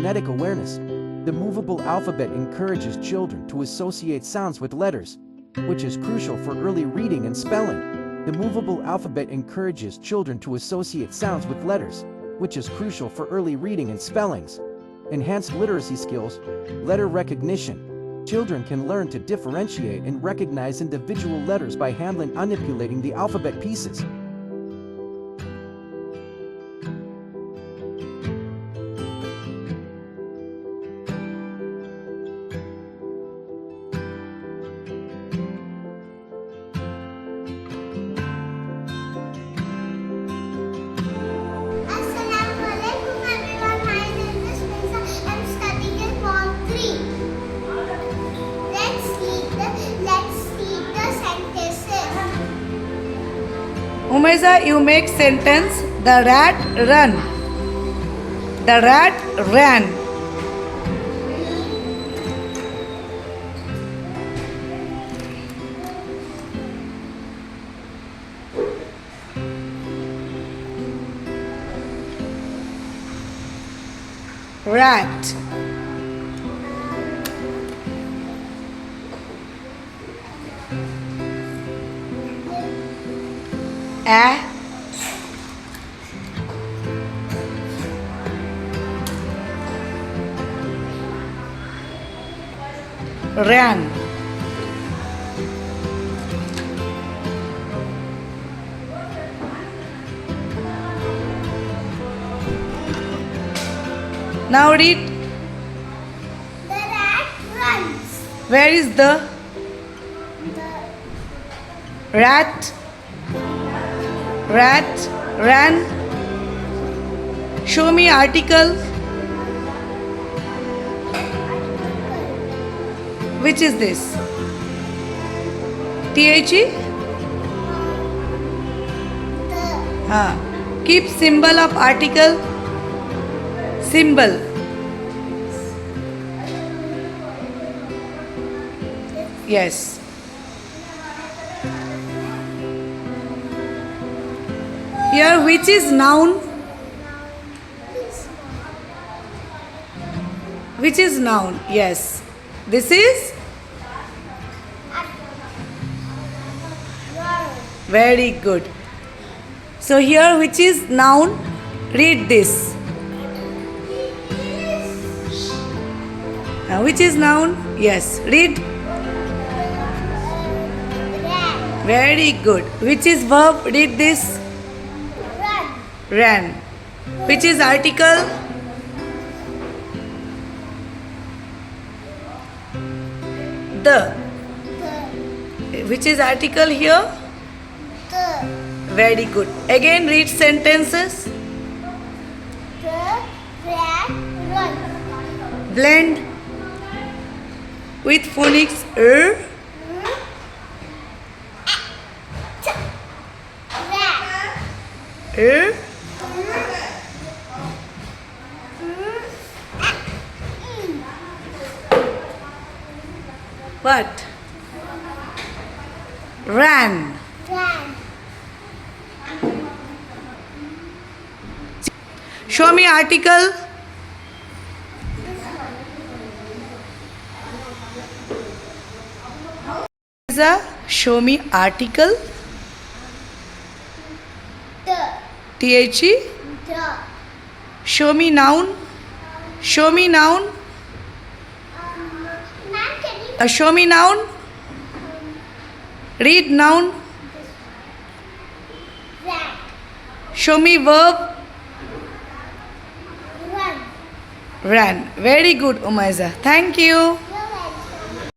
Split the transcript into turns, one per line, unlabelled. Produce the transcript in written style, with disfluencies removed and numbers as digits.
phonetic awareness. The movable alphabet encourages children to associate sounds with letters, which is crucial for early reading and spelling. The movable alphabet encourages children to associate sounds with letters, which is crucial for early reading and spellings. Enhanced literacy skills, letter recognition. Children can learn to differentiate and recognize individual letters by handling and manipulating the alphabet pieces.
Umeza, you make sentence. The rat run. The rat ran. Rat. Ran. Now read.
The rat runs.
Where is the rat? Rat ran. Show me article. Which is this? THE? Keep symbol of article. Symbol. Yes. Here, which is noun? Which is noun? Yes. This is? Very good. So here, which is noun? Read this. Which is noun? Yes. Read. Very good. Which is verb? Read this. Ran. Which is article? The. Which is article here?
The.
Very good. Again read sentences.
The rat run.
Blend with phonics r. R. What? Ran.
Ran.
Show me article. Show me article.
The.
THE.
The.
Show me noun. Show me noun.
Ma'am, can you?
Show me noun. Read noun.
Rat.
Show me verb.
Run.
Ran. Very good, Umaiza. Thank you.